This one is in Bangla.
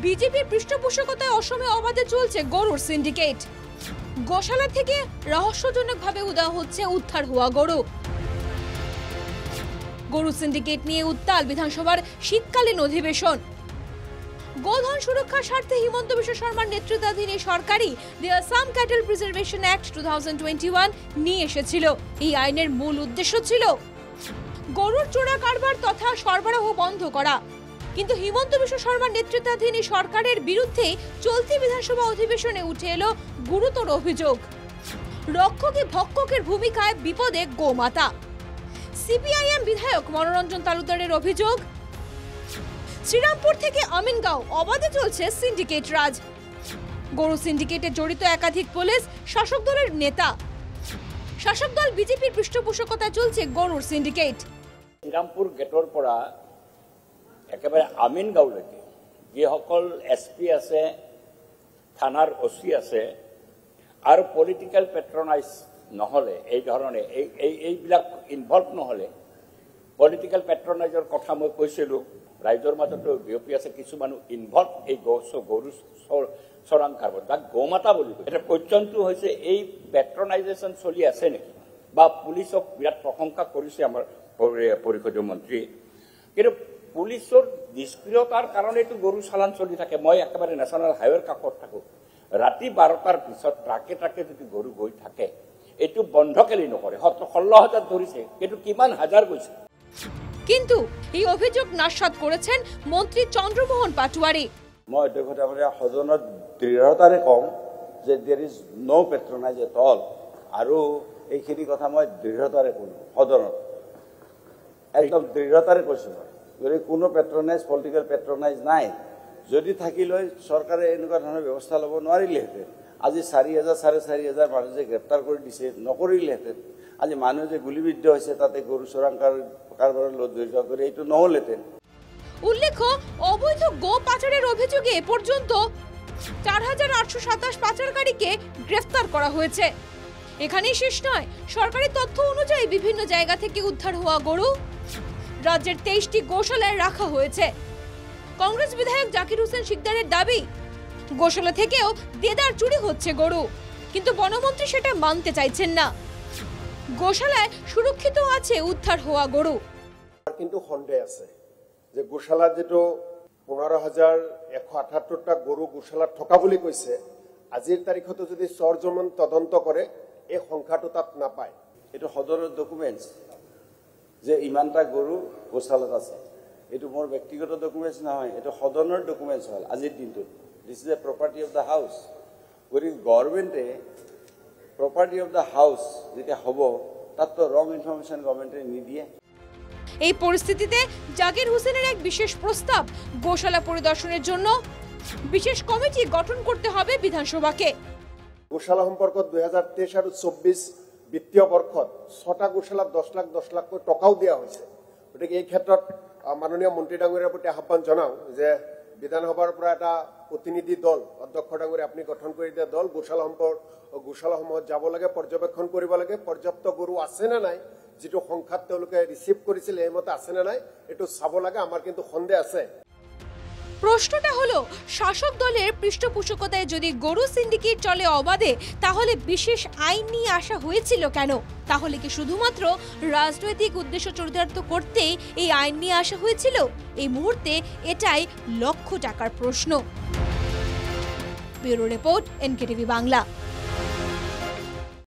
বিজেপির পৃষ্ঠপোষকতায় অসমে অবাধে চলছে গরুর সিন্ডিকেট। গোশালা থেকে রহস্যজনকভাবে উধাও হচ্ছে উদ্ধার হওয়া গরু। গরু সিন্ডিকেট নিয়ে উত্তাল বিধানসভার শীতকালীন অধিবেশন। গোধন সুরক্ষার স্বার্থে হিমন্ত বিশ্ব শর্মার নেতৃত্বাধীন এই সরকারই দি আসাম ক্যাটেল প্রিজার্ভেশন অ্যাক্ট 2021 নিয়ে এসেছিল। এই আইনের মূল উদ্দেশ্য ছিল গরুর চোরা কারবার তথা সরবরাহ বন্ধ করা। কিন্তু হিমন্ত বিশ্ব শর্মার নেতৃত্বাধীন এই সরকারের বিরুদ্ধে চলতি বিধানসভা অধিবেশনে উঠে এলো গুরুতর অভিযোগ। রক্ষকে ভক্ষকের ভূমিকায় বিপদে গোমাতা। সিপিআইএম বিধায়ক মনোরঞ্জন তালুকদারের অভিযোগ, শ্রীরামপুর থেকে আমিনগাঁও অবাধে চলছে সিন্ডিকেট রাজ। গরু সিন্ডিকেটে জড়িত একাধিক পুলিশ, শাসক দলের নেতা। শাসক দল বিজেপির পৃষ্ঠপোষকতায় চলছে গরুর সিন্ডিকেট। শ্রীরামপুর গেটৰ পৰা একেবাৰে আমিনগাঁওলৈকে যিসকল এছপি আছে, থানাৰ অচি আছে আৰু পলিটিকেল পেট্ৰনাইজ নহ'লে, এই ধৰণে এইবিলাক ইনভলভ নহ'লে, পলিটিকেল পেট্ৰনাইজৰ কথা মই কৈছিলোঁ, ৰাইজৰ মাজতো বিয়পি আছে কিছু মানুহ ইনভলভ এই গৰু চোৰাং কাৰবাৰ, যাক গৌমাতা বুলি কয়। এটা পৰ্যন্ত হৈছে এই পেট্ৰনাইজেশ্যন চলি আছে নেকি, বা পুলিচক বিৰাট প্ৰশংসা কৰিছে আমাৰ পৰিষদীয় মন্ত্ৰী, কিন্তু পুলিচৰ নিষ্ক্ৰিয়তাৰ কাৰণেতো গৰু চালান চলি থাকে। মই একেবাৰে নেশ্যনেল হাইৱেৰ কাষত থাকোঁ, ৰাতি 12টাৰ পিছত ট্ৰাকে ট্ৰাকে যদি গৰু গৈ থাকে, এইটো বন্ধ কেলি নকৰে। 16,000 ধৰিছে, কিন্তু কিমান হাজাৰ গৈছে। কিন্তু এই অভিযোগ নাশাত করেছেন মন্ত্রী চন্দ্রমোহন পাটোয়ারি। মই অধ্যক্ষতা কৰি সদনত দৃঢ়তাৰে কওঁ যে there is no patronize at all, আৰু এইখিনি কথা মই দৃঢ়তাৰে ক'লোঁ সদনত, একদম দৃঢ়তাৰে কৈছোঁ। মই যদি কোনো পেট্ৰনাইজ, পলিটিকেল পেট্ৰনাইজ নাই, যদি থাকিলৈ চৰকাৰে এনেকুৱা ধৰণৰ ব্যৱস্থা ল'ব নোৱাৰিলেহেঁতেন। আজি 4,000 4,500 মানুহ যে গ্ৰেপ্তাৰ কৰি দিছে, নকৰিলেহেঁতেন। আজি মানুহ যে গুলিবিদ্ধ হৈছে তাতে গৰু চোৰাং কাৰবাৰৰ লগত জড়িত কৰি এইটো নহ'লহেঁতেন। উল্লেখ্য, অবৈধ গো পাচারের অভিযোগে এ পর্যন্ত 4,827 পাচারকারীকে গ্রেফতার করা হয়েছে। এখানেই শেষ নয়, সরকারি তথ্য অনুযায়ী বিভিন্ন জায়গা থেকে উদ্ধার হওয়া গরু রাজ্যের 23টি গোশালায় রাখা হয়েছে। কংগ্রেস বিধায়ক জাকির হোসেন শিকদারের দাবি, গোশালা থেকেও দেদার চুরি হচ্ছে গরু, কিন্তু বনমন্ত্রী সেটা মানতে চাইছেন না। গোশালায় সুরক্ষিত আছে উদ্ধার হওয়া গরু, কিন্তু সন্দেহ আছে যে গোশালাত যেটো 15,178টা গরু গোশালাত থকা বুলি কৈছে, আজিৰ তাৰিখতো যদি চৰজমন তদন্ত কৰে এই সংখ্যাটো তাত নাপায়। এইটো সদৰৰ ডকুমেণ্টছ যে ইমানটা গৰু গোশালাত আছে, এইটো মোৰ ব্যক্তিগত ডকুমেণ্টছ নহয়, এইটো সদনৰ ডকুমেণ্টছ হ'ল আজিৰ দিনটোত। This is a property of the house. গতিকে গভৰ্ণমেণ্টে প্ৰপাৰ্টি অফ দ্য হাউচ যেতিয়া হ'ব, তাততো ৰং ইনফরমেশন গভর্নমেন্টে নিদিয়ে। এই পরিস্থিতিতে জাকির হোসেনের এক বিশেষ প্রস্তাব, গোশালা পরিদর্শনের জন্য বিশেষ কমিটি গঠন করতে হবে বিধানসভাকে। গোশালা সম্পর্কত 2023 আৰু 24 বিত্তীয় বৰ্ষত 6টা গোশালাত 10 লাখ টকাও দিয়া হৈছে। গতিকে এই ক্ষেত্ৰত মাননীয় মন্ত্ৰী ডাঙৰীয়াৰ প্ৰতি আহ্বান জনাওঁ যে বিধানসভাৰ পৰা এটা প্ৰতিনিধি দল, অধ্যক্ষ ডাঙৰীয়া আপুনি গঠন কৰি দিয়া দল গোশালাসমূহত যাব লাগে, পৰ্যবেক্ষণ কৰিব লাগে, পৰ্যাপ্ত গৰু আছে নে নাই, যেটো সংখ্যাত তেওঁলোকে ৰিসিভ কৰিছিল এই মতে আছে নে নাই এটো চাব লাগে। আমার কিন্তু সন্দেহ আছে। প্রশ্নটা হলো, শাসক দলের পৃষ্ঠপোষকতায় যদি গরু সিন্ডিকেট চলে অবাধে, তাহলে বিশেষ আইন নিয়ে আসা হয়েছিল কেন? তাহলে কি শুধুমাত্র রাজনৈতিক উদ্দেশ্য চরিতার্থ করতেই এই আইন নিয়ে আসা হয়েছিল? এই মুহূর্তে এটাই লক্ষ টাকার প্রশ্ন। Bureau report, NKTV Bangla.